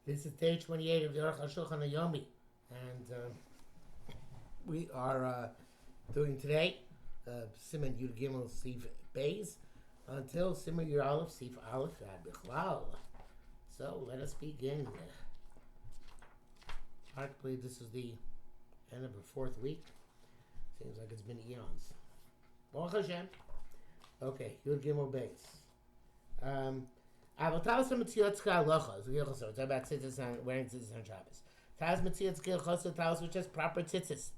This is day 28 of the Arukh HaShulchan OC, and we are doing today Siman Yud Gimel Sif Beis until Siman Yud Aleph Sif Aleph Bichlal. So let us begin. Practically, this is the end of the fourth week. Seems like it's been eons. Baruch Hashem. Okay, Yud Gimel Beis. It's about tzitzis and wearing tzitzis on Shabbos. Talis Matziyot Gilchos, talis which has proper tzitzis.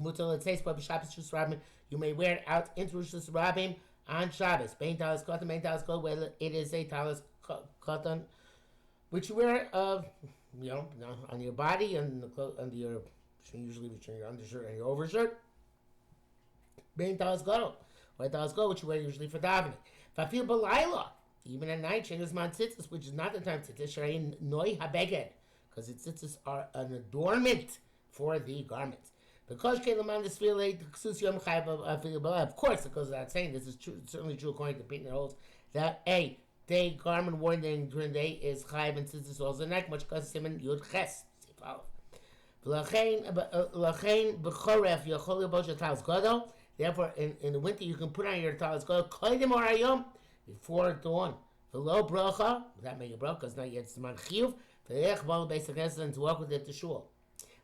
Mutal it says, but Shabbos Rishus Rabbim, you may wear it out into Rishus Rabbim on Shabbos. Bein talis cotton, bein talis gold, whether it is a talis cotton, which you wear, on your body and under your, usually between your undershirt and your overshirt. Bein talis gold, or talis gold, which you wear usually for davening. Fafil b'layla. Even at night, Shein Zman tzitzis, which is not the time tzitzis, Shein Noi HaBeged, because the tzitzis are an adornment for the garment. Because Keilaman Desfile, Ksus Yom Chayv of course, it goes without saying, this is true, certainly true according to Peyton holds, that a day garment worn during the day is Chayv and tzitzis also neck, much because Siman Yud Ches, Sifalov. L'chein b'choref yochol yibosha talis gadol. Therefore, in the winter, you can put on your talis gadol koydem or ayom, before dawn. V'lo bracha, that make a bracha, because not yet zman chiyuv. V'lech bal beis haknesses, and to walk with it to shul.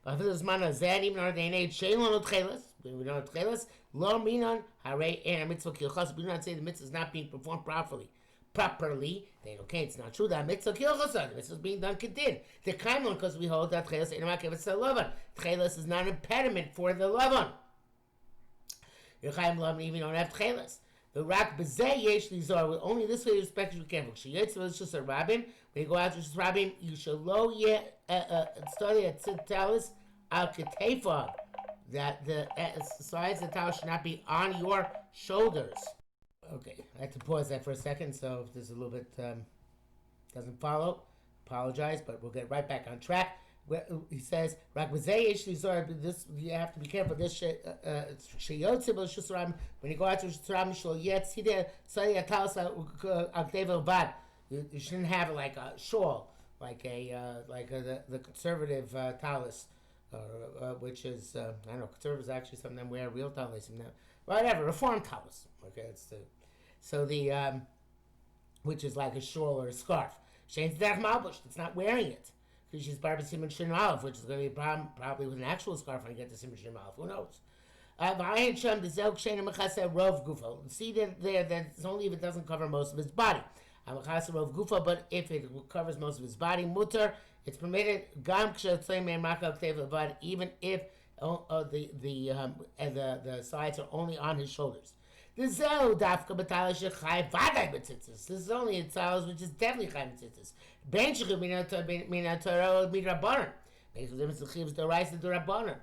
V'afil zman hazeh, even our day and age, shein lo tcheles, we don't have tcheles, lo minan harei ein mitzvah kilchos. We do not say the mitzvah is not being performed properly. Then okay, it's not true that mitzvah kilchos, the mitzvah is being done kedin. The kaimon, because we hold that tcheles ein makeves lavan. Tcheles is not an impediment for the lavan. Your chaim lavan even don't have tcheles. The rak bezeh yesh lizor. Only this way you respect your careful. Sheyetz v'lishus rabbim. When you go out to Rishus Rabbim, you shall lo yeh study at talis al ketefah. That the sides of the talis should not be on your shoulders. Okay, I have to pause that for a second. So if there's a little bit doesn't follow, apologize. But we'll get right back on track. He says, "Rak b'zeh yesh lizor." This you have to be careful. This sheyotze b'Rishus Rabbim. When you go out to Rishus Rabbim, shlo yet see the say a talis al ketefah bad. You shouldn't have like a shawl, like the conservative talis, which is I don't know. Conservatives actually some of them wear real talis, whatever reform talis. Okay, it's the which is like a shawl or a scarf. Shein's derech malbush. It's not wearing it. Because she's part of Siman Shin Aleph, which is going to be a problem probably with an actual scarf when you get to Siman Shin Aleph. Who knows? See that there that it's only if it doesn't cover most of his body. But if it covers most of his body, mutter, it's permitted. Even if the sides are only on his shoulders. This is only a talis which is definitely chayv b'tzitzis. Ben shechiv min Torah midrabanan. Makes a difference to chiv the rice of the rabbanan.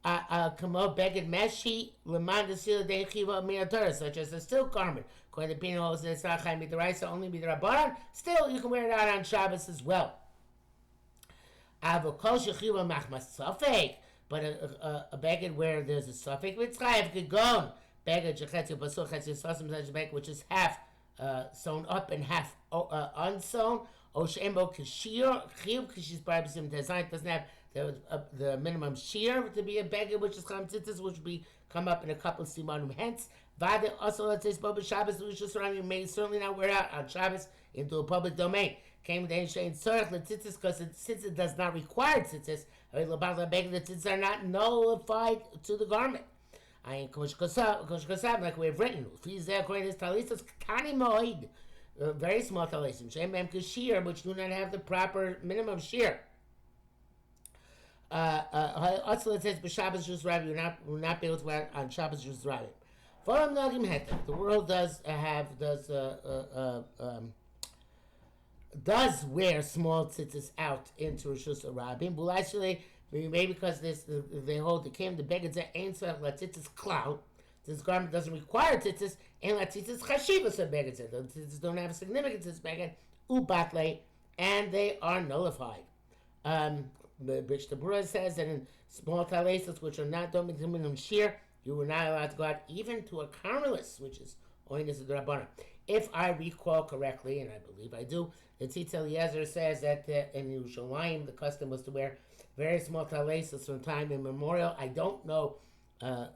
Kamo beged meshi leman desila de chiva min Torah, such as a silk garment. According to Pino holds that it's not chayv midrabanan, only midrabanan. Still, you can wear it out on Shabbos as well. Avokol shechiva machmas safek, but a beged where there's a safek with chayv could go. Which is half sewn up and half unsewn. Oshembo kashir chiyuv because she's probably designed doesn't have the minimum shear to be a beggar, which is cham tzitzis, which will be come up in a couple of simanim. Hence, vade also let's say Shabbos Rishus Rabbim you may certainly not wear out on Shabbos into a public domain. Came with shein tzorich letzitzis because since it does not require tzitzis, the tzitzis are not nullified to the garment. I ain't kosh like we've written. According to his talisas, tani moed, very small talisim. Shem mem kashir, which do not have the proper minimum shear. Also, it says b'Shabbos Rishus Rabbim you will not be able to wear on Shabbos Rishus Rabbim. Following nagim heter, the world does wear small tzitzis out into Rishus Rabbim. But actually, maybe because they hold the beggar ain't so tzitzis clout. This garment doesn't require tzitzis, and tzitzis chashivas of beggar. The tzitzis don't have a significance as beggar ubatle, and they are nullified. The Bridge to Brura says that in small talisas which are not done with minimum shear, you were not allowed to go out even to a carmelis, which is oinus of the rabbanon. if I recall correctly, and I believe I do, the Tzitz Eliezer says that in Yerushalayim the custom was to wear very small talesos from time immemorial. I don't know how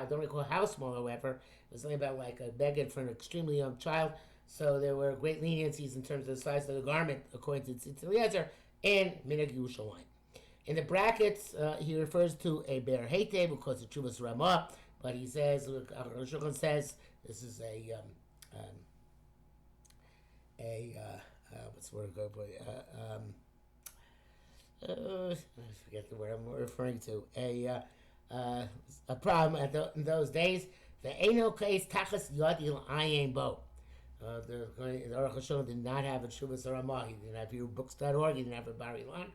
don't recall how small. However, it was only about like a beged for an extremely young child. So there were great leniencies in terms of the size of the garment, according to Tzitz Eliezer, in Minhag Yerushalayim. In the brackets, he refers to a ber heite because of Chuvas Ramah, but he says, Arukh HaShulchan says, this is what's the word? I forget the word I'm referring to. A problem in those days. The Eino case tachas yadil ayin bo. The Arukh HaShulchan did not have a Chuvas Ramah. He didn't have Hebrew-Books.org. He didn't have a Bar Ilan.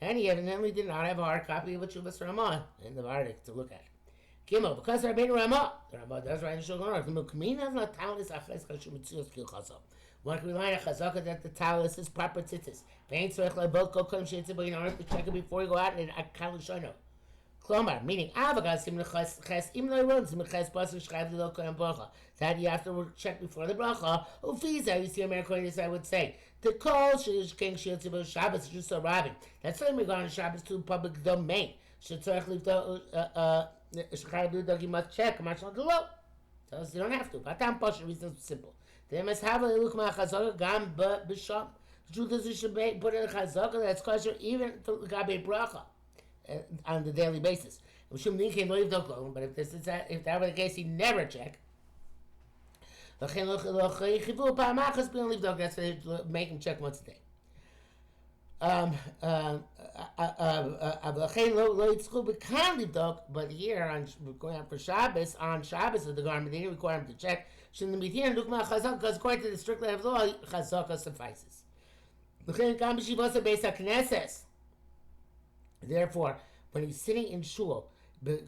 And he evidently did not have a hard copy of a Chuvas Ramah in the Vardik to look at. Gimel, because Rabbeinu Ramah, the Ramah does write in Shulchan Aruch, the Mukmina is not talis achas chashum mitzios kil chazal. One can rely on a chazaka that the talis is proper tzitzis. Vein tzorech le'bot kol kodem sheyitzeh bo in order to check it before you go out and akal l'shono. Klomar, meaning avogas sim leches im lo yron sim leches pasuk shchayv lo kodem bracha. That you have to check before the bracha. Ufiza, you see American, I would say. The call she's king sheyitzeh bo Shabbos just so robbing. That's why we go on Shabbos to public domain. Shetzorech livto you must check. So you don't have to. Patam Pasha reason is simple. They must have a look my chazaka gam b'sham. Truth is, you should put in a chazaka that's kosher even to gabe bracha on the daily basis. But if that were the case, he never check. That's why they make him check once a day. But here on going out for Shabbos, on Shabbos of the garment, they didn't require him to check. Shouldn't be here and look my chazaka because according to the strict letter of law, chazaka suffices. Therefore, when he's sitting in shul, when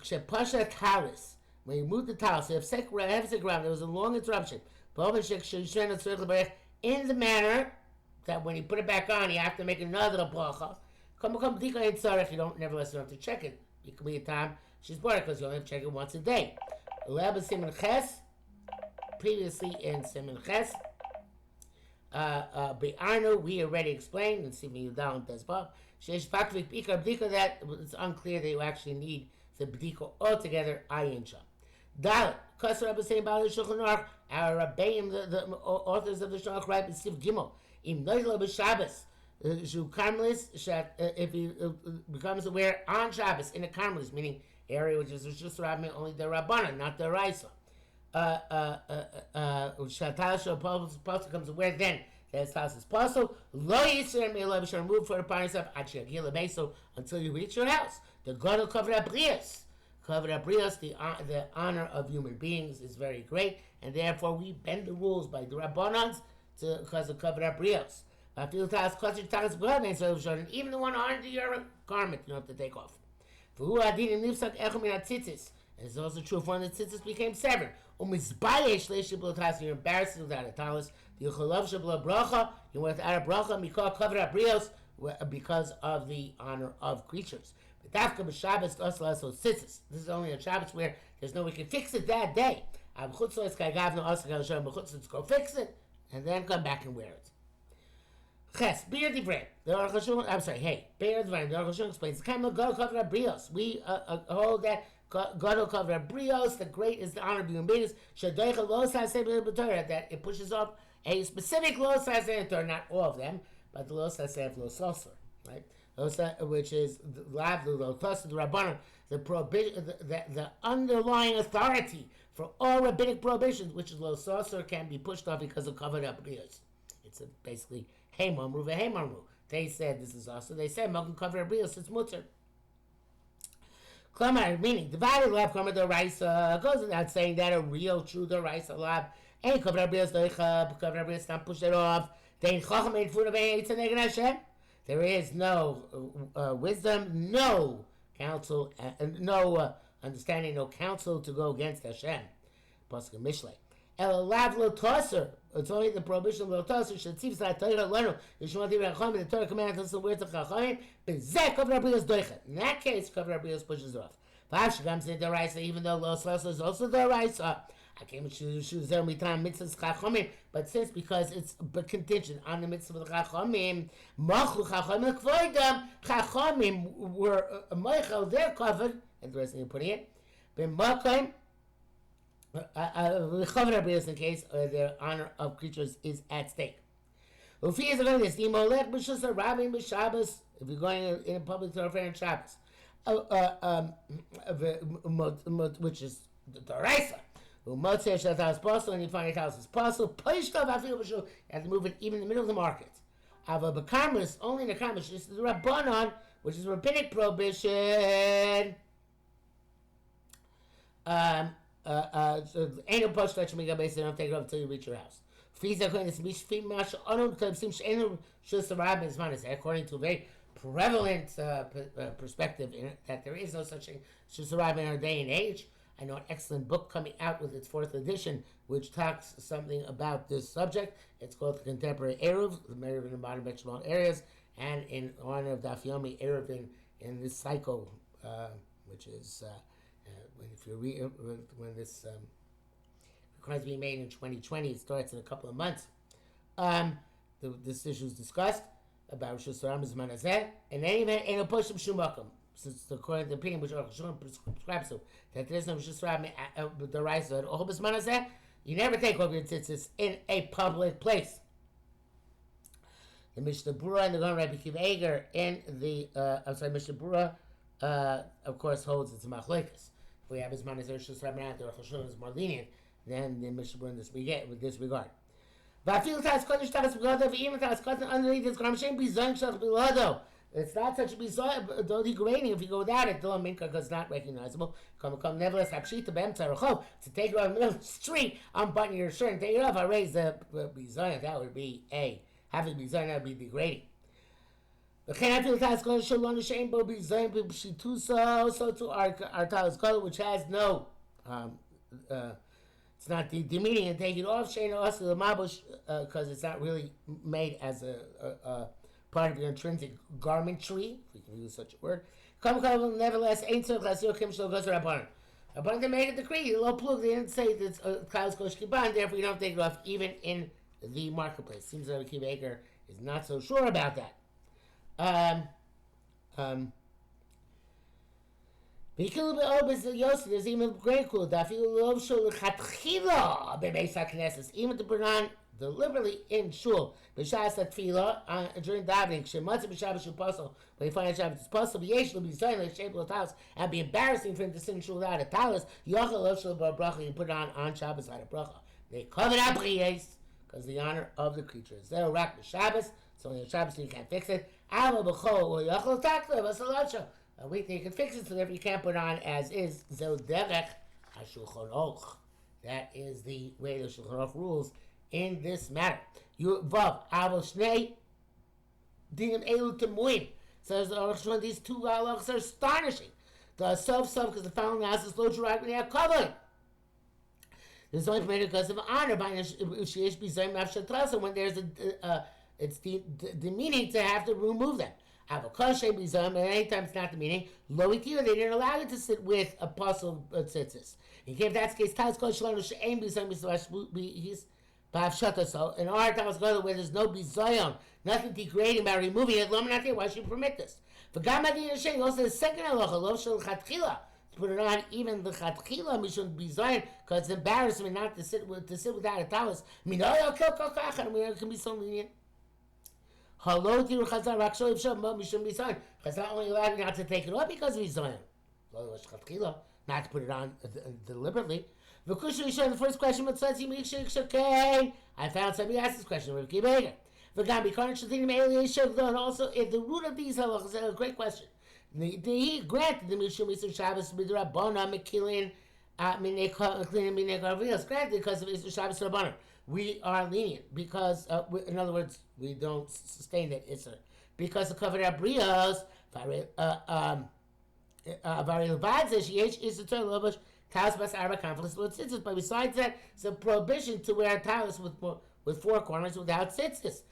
you move the talis, there was a long interruption. In the manner that when you put it back on, you have to make another bracha. You don't nevertheless have to check it. It could be a time she's bored because you only have to check it once a day. Previously in Siman Ches, Be'arnu, we already explained, and Siman Yudal and Tezbah, that it's unclear that you actually need the b'diko altogether, ayin sham. Dalit, Kasser Rabbi saying about the Shulchan Aruch, our Rabbeim, the authors of the Shulchan Aruch, write in Siv Gimel, Im Noidlo b'Shabbos, Shu Karmelis, if he becomes aware on Shabbos, in a Karmelis, meaning area which is just Rabbi, only the Rabbana, not the Raisa. Shatal becomes aware then that his house is possible. Lo Yisrael may love shall remove for the upon yourself until you reach your house. The God will cover up Brios. Cover up Brios, the honor of human beings is very great, and therefore we bend the rules by the Rabbanans because of cover up Brios. Even the one under your garment you don't have to take off. And it's also true if one of the tzitzis became severed. You're embarrassed without a talis. You went without a bracha, because of the honor of creatures. This is only a Shabbos where there's no way you can fix it that day. Go fix it and then come back and wear it. Ches, beer divrei. Bear the Dvarim. The Arukh HaShulchan explains. We hold that God will cover Brios. The great is the honor of human beings. That it pushes off a specific lo saseh Torah, not all of them, but the lo saseh of lo saseh, right? Which is the Rabbanan, the underlying authority for all rabbinic prohibitions, which is lo saseh, can be pushed off because of covered up Brios. It's basically Heimamru v'Heimamru. They said this is also. They said Malkin cover Brios, it's mutter. Klamar, meaning divided lab cover the rice goes without saying that a real true the rice lab ain't cover Brios doicha, cover Brios not push it off. They ain't chacham made food of Eitzah Hashem. There is no wisdom, no counsel, no understanding, no counsel to go against Hashem. Pasuk Mishlei. El lav lo tosser. It's only the prohibition of lo tosser. Shetzivs la Torah lenu. Yishmol divrei Chachamim. The Torah commands us to wear to Chachamim. Bezeh cover Brios doichet. In that case, cover Brios pushes it off. Vav shegam zeh deraisa. Even though lo tosser is also deraisa. I came to choose every time mitzvahs chachamim, but since because it's contingent on the mitzvah of the chachamim, machlu chachamim kvoidam, chachamim were meichel, they're covered, interesting putting it. Ben makim, in case the honor of creatures is at stake. If you're going in a public thoroughfare on Shabbos, which is the Raisa, and you find your house is possible, you have to move it even in the middle of the market. Only in the Karmas, this is the Rabbanon, which is rabbinic prohibition. Ain't no push that you make a base, don't take it up until you reach your house. According to a very prevalent perspective that there is no such thing as Shusarab in our day and age. I know an excellent book coming out with its 4th edition, which talks something about this subject. It's called The Contemporary Eruv, the Eruv in the modern metropolitan areas, and in honor of Daf Yomi Eruv in this cycle, which is when this recording is being made in 2020, it starts in a couple of months. This issue is discussed about Rosh Hashanah Manazeh, and any event ain't a push of Shumakum. Since according to the opinion which Arukh HaShulchan prescribes to, that there is no Rosh Hashanah the rise of Ohobas Manazeh, you never take off your tzitzis in a public place. The Mishnah Berurah and the Gaon Rabbi Akiva Eiger in the Mishnah Berurah of course holds it's a machlokes. If we have his Manazeh Rosh Hashanah, the Arukh HaShulchan is more lenient than the Mishnah Berurah in this regard. Even it's not such a bizarre, though degrading if you go without it, though minka because it's not recognizable. Nevertheless, to take it off in the middle of the street, unbutton your shirt and take it off, I raise the bizarre, that would be having bizarre, that would be degrading. So to our talis color, which has no it's not demeaning and take it off, because it's not really made as a part of your intrinsic garmentry, if we can use such a word. Nevertheless, ain't so class yokim shlo goes rabbanon. Rabbanon made a decree, low plug. They didn't say that klaus kosh kiban. Therefore, you don't take it off even in the marketplace. Seems that Akiva Eiger is not so sure about that. There's even great cool. Even to put on deliberately in shul, b'shas tefillah during davening, shematzi b'shabbos shul pasol. When you find out Shabbos is possible, yesh lo b'zayin like shape of talis, and be embarrassing for him to sit in shul without a talis. Yochel lo shul bar bracha, you put it on Shabbos without a bracha. They cover up briyes because the honor of the creature is there. Rak b'Shabbos, so on Shabbos you can't fix it. Avo b'chol lo yochel takla v'salasha. A week you can fix it, so therefore you can't put it on as is. Zeu derech HaShulchan OC. That is the way the Shulchan Aruch rules in this matter. You vav avol shnei dinim elu temuim. Says the Arukh HaShulchan, these two halachas are astonishing. The sof because the following house is lo jurak when they are covered. This is only permitted because of honor. By sheyesh b'zayim afshatrasa, when there's it's the meaning to have to remove them. Avokashem b'zayim, and anytime it's not the meaning. Lo itir, they didn't allow you to sit with apostle tzitzis. In case that's the case, Taz Kol Shalom She'ein B'Zayim he's B'Havshata. So in our Taz Kol where there's no B'Zayim, nothing degrading about removing it, Lom Natei, why should you permit this? V'Gam Adin Hashem, also the second halacha, Lo Shel Chatchila, to put it on even the Chatchila Mishum B'Zayim, because it's embarrassment not to sit without a talis. Minoyo Kel Kol Kachan, we can be so lenient. Halo Tiru Chazar Rakshol Yivsham Mishum B'Zayim. Chazar only allowed you not to take it off because of B'Zayim. Lo Shel Chatchila. Not to put it on deliberately. The first question, I found somebody asked this question. And also, if the root of these halachas is a great question. He granted the Mishum Isur Shabbos B'Drabona Mekilin granted because of Isur Shabbos Rabbanon. We are lenient because, in other words, we don't sustain that Isur. Because the covered up brios, but besides that, it's a prohibition to wear a talis with four corners without tzitzis.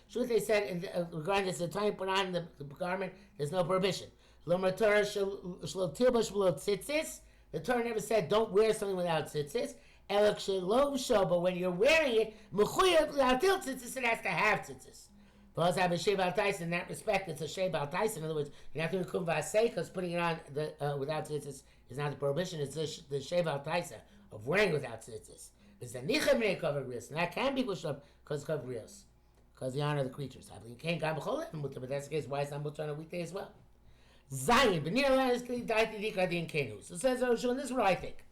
Should they said regarding this, the time put on the garment, there's no prohibition. The Torah never said don't wear something without tzitzis. But when you're wearing it, it has to have tzitzis. In that respect, it's a shei bal taisa. In other words, you're not doing kum v'asei because putting it on without tzitzis is not the prohibition. It's the shei bal taisa of wearing without tzitzis. It's the nichem nei cover rios, and that can be pushed up because cover rios, because the honor of the creatures. You can't go b'chol but that's the case. Why is not mutter on a weekday as well? Zayin b'nir is daiti dikra din kenu. So says Arukh HaShulchan, this is what I think.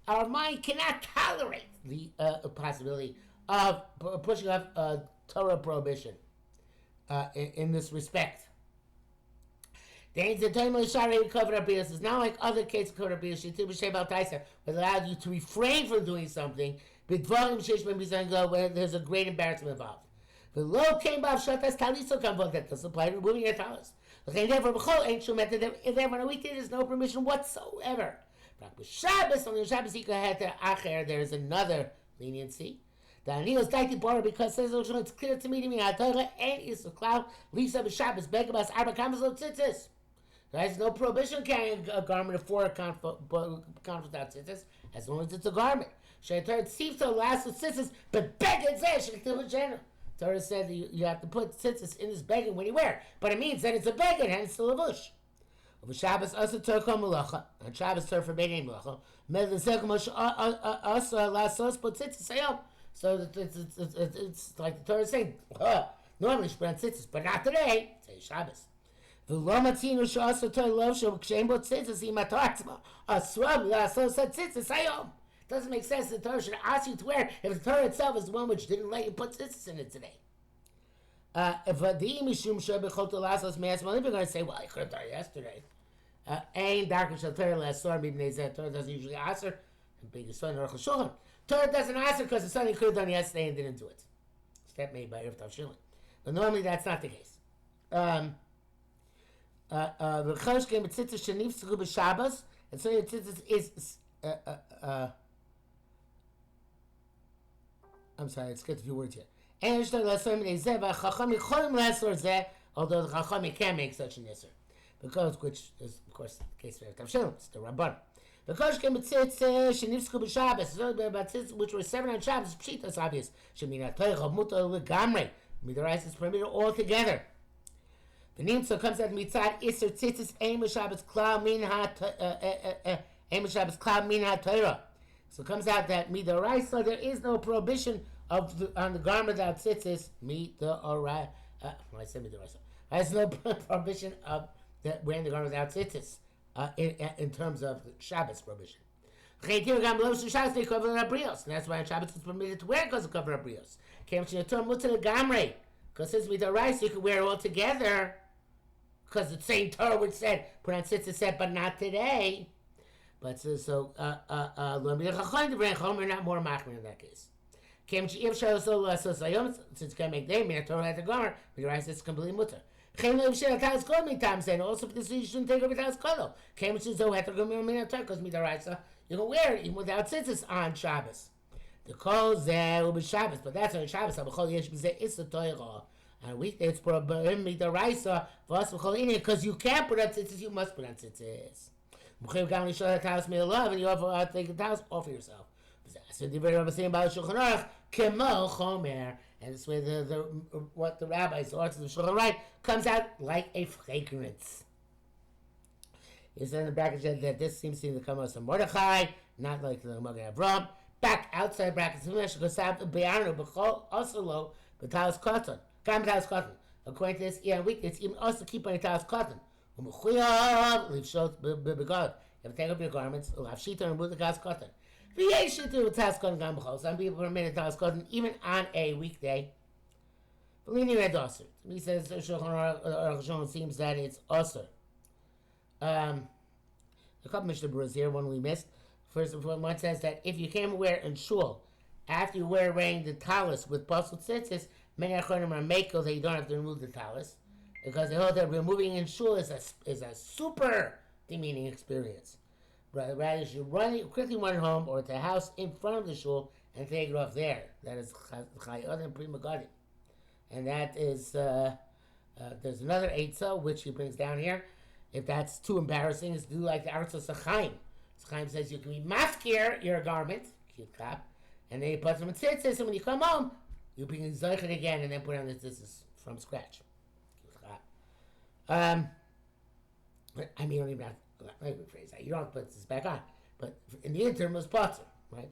Our mind cannot tolerate the possibility of pushing up a Torah prohibition in this respect. It's not like other cases of covered abiyas. It allows you to refrain from doing something where there's a great embarrassment involved. The low came off shatas taliso come that doesn't apply to removing your talis. Therefore, on a weekday there's no permission whatsoever. Shabbos, on the Shabbos there is another leniency. The Anil's daiti bora because says it's clear to me and is a cloud Lisa Shabbos begabas arba kamas lo tzitzis. There's no prohibition carrying a garment of 4 conflict without tzitzis as long as it's a garment. Shaitar seems to last with tzitzis, but beged zeh shektiv general. Torah said that you have to put tzitzis in this beged when you wear it, but it means that it's a beged and it's a lavush. Of Shabbos asa Torah kol melacha, and Shabbos Torah forbade melacha. Medlezekum asa lasos put tzitzis sayom. So it's like the Torah is saying, normally you should put on tzitzis, but not today. Say Shabbos. V'lo matzinu she'asa Torah lov she'kshem bo tzitzis imato atzma asram lasos tzitzis sayom. Doesn't make sense that the Torah should ask you to wear if the Torah itself is the one which didn't let you put tzitzis in it today. If you're going to say, well, I could have done it yesterday. Torah doesn't usually answer. Arukh HaShulchan. Torah doesn't answer because it's something you could have done yesterday and didn't do it. Step made by Arukh HaShulchan. But normally that's not the case. And so your tzitzis is I'm sorry, let's get a few words here. Although the Chacham can make such an Isser. Because, which is, of course, the case for Arukh HaShulchan, it's the Rabban. Because came with tzitzis, shenifsku b'Shabbos, which were 7 on Shabbos, pshita is obvious. Shemina toichav mutar legamrei. Midarais is permitted altogether. The Nimtzo comes out mitzad Isser tzitzis ein b'Shabbos klal min ha-Torah. So it comes out that midaraisa, there is no prohibition on the garment without tzitzis. Midaraisa. I said midaraisa. There's no prohibition of wearing the garment without tzitzis in terms of the Shabbos prohibition. And that's why on Shabbos it's permitted to wear because of cover of brios. Because since midaraisa, you can wear it all together. Because the same Torah which said put on tzitzis said, but not today. But so we're not more machmir in that case. Since you can't make day, the Torah has a gomer, midaraisa it's completely mutter. And also for this you shouldn't take over Talis Kodol. Because midaraisa you can wear it even without tzitzis on Shabbos. The kol zeh will be Shabbos, but that's on Shabbos. It's the Torah. On weekday it's prohibited midaraisa because you can't put on tzitzis, you must put on tzitzis. And you offer take the talis off of yourself. And this way what the rabbis or the Shulchan write comes out like a fragrance. He said in the bracket that this seems to come out of Mordechai, not like the Magen Avraham. Back outside brackets, also low, but talis cotton. According to this, it's even also keep on talis cotton. You have to take up your garments, and remove the talis cotton. Some people permit talis cotton even on a weekday. He says Arukh HaShulchan seems that it's also. A couple Mishnah Berurahs here, one we missed. First of all, one says that if you can't wear in shul, after you wearing the talis with basel tzitzis, many achonim are makel that you don't have to remove the talis, because they hold that removing in shul is a super demeaning experience. Rather, you should quickly run home or to a house in front of the shul and take it off there. That is chayot and prima gadi, and that is There's another eitzah which he brings down here. If that's too embarrassing, is do like the Arukh HaShulchan. Chaim says you can be mafkir your garment, cute cap, and then you put them in tzitzis, and when you come home, you bring zoichet again, and then put on the tzitzis from scratch. I mean, you don't even have to, let me rephrase that. You don't have to put this back on. But in the interim, it was potter, right?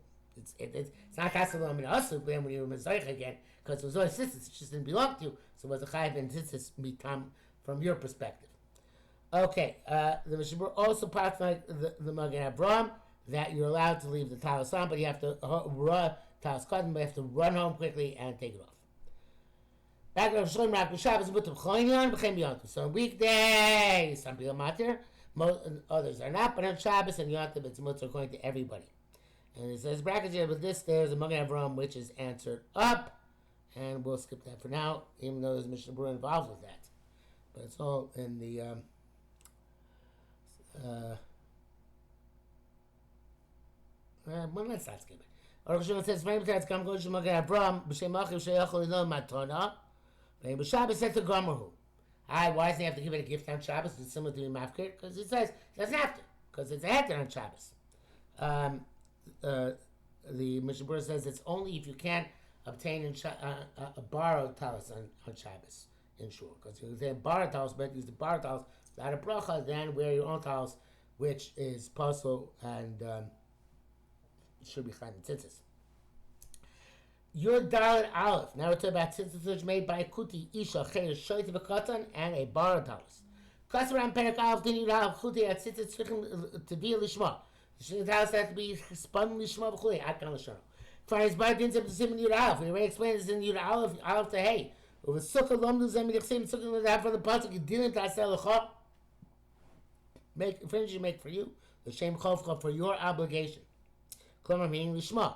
It's not kassalam in asuk, then when you were mezoich again, because it was always tzitzis, it just didn't belong to you, so it was a chayiv and tzitzis mitam from your perspective. Okay, the Mishabur also parts like the Magen Avraham that you're allowed to leave the talis on, but you have to run talis cotton, but you have to run home quickly and take it off. Back to Shalom Rak Shabbos, but so on weekdays, some people matter, others are not, but on Shabbos and Yom Tov, it's mutter according to everybody. And it says brackets here, but this there's a Magen Avraham which is answered up, and we'll skip that for now, even though there's Mishabur involved with that. But it's all in the well, let's not skip it. Arukh HaShulchan says, "Maybe that's come goes to Magen Avraham b'shem Achiv sheyachol ino matona." Maybe Shabbos said to Gomerhu. Why doesn't he have to give it a gift on Shabbos? It's similar to Mafkir because it says he doesn't have to because it's a heter on Shabbos. The Mishabur says it's only if you can't obtain a borrowed talis on Shabbos in shul, because you say borrowed talis, but use the borrowed talis without a bracha, then wear your own talis, which is possible and should be chayim tzitzis. Your Dalet Aleph. Now we're talking about tzitzis which made by a kuti, isha, cheir, shoyt v'katan, and a borrowed talis. Kassaram perak Aleph din yud Aleph kuti at tzitzis tzrichim to be a lishma. The talis has to be spun lishma v'chuli. Akan l'shono. For his bar din zeb to sim in yud Aleph. We already explained this in yud Aleph. Aleph to hey. Over sukkah lom luzem midchsim sukkah that for the pasuk you didn't tasel lecha. Make finish you make for you the shem chovcha for your obligation. Klomer meaning lishma.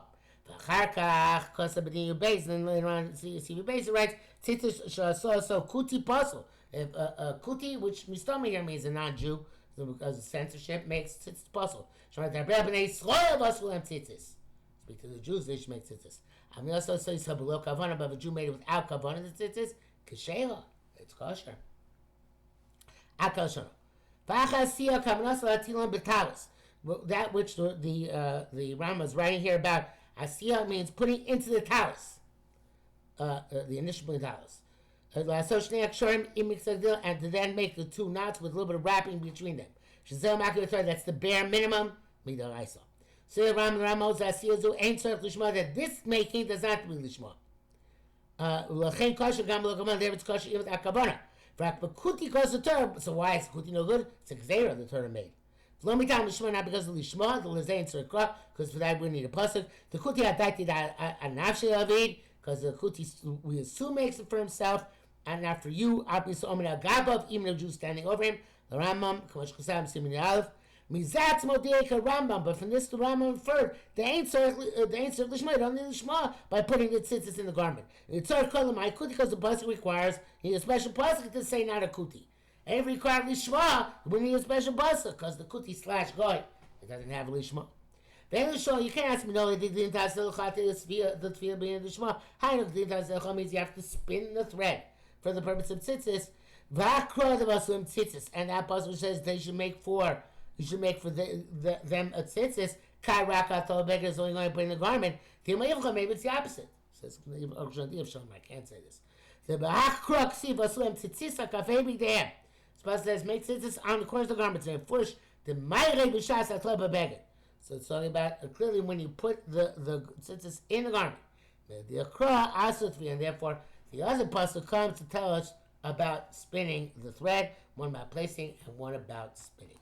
V'achar kach kosa b'din your base, and then later on see your base it writes tzitzis so kuti pasul. If a kuti, which mistama here means a non-Jew, because of censorship makes tzitzis pasul. Shemar d'arber b'nei Yisrael pasul and tzitzis. Speak to the Jews, they should make tzitzis. I'm also saying some below kavana, but if a Jew made it without kavana, the tzitzis kasheha, it's kosher. Akal V'achar siya kavanas la'atilan b'talis. That which the Rama is writing here about, asiya means putting into the talis, the initial talis. And to then make the two knots with a little bit of wrapping between them. That's the bare minimum. So the Rama that this making does not be lishma. There it's kosher even without kavana. So why is kuti no good? It's a gzeira the Torah made. Not because of lishma, the lezein tzorikra, because for that we need a pasuk. The kuti hadati a nafshe avid, because the kuti we assume makes it for himself, and not for you. Obviously, omen agabav, even a Jew standing over him. The Rambam, kamash chasam simini aleph. Mizat modeka Rambam, but from this the Rambam inferred the answer lishma, don't need lishma by putting the tzitzis in the garment. It's our column my kuti because the pasuk requires he need a special pasuk to say not a kuti. Every required lishma, we need a special pasuk because the kuti / goy it doesn't have a lishma. Then you can't ask me no. The tefillah being lishma. Hainu means you have to spin the thread for the purpose of tzitzis. V'akra the basulim tzitzis, and that pasuk says they should make for. You should make for them a tzitzis. Kai raka tolbega is only going to put in the garment. Maybe it's the opposite. Says I can't say this. The b'hakra ksi basulim tzitzis hakafei b'gdeim. Pasuk says make tzitzis on the corners of the garments and push the ma'irei b'shas atleb b'beged. So it's talking about clearly when you put the tzitzis in the garment. The akra asutvi, and therefore the other pasuk comes to tell us about spinning the thread, one about placing and one about spinning.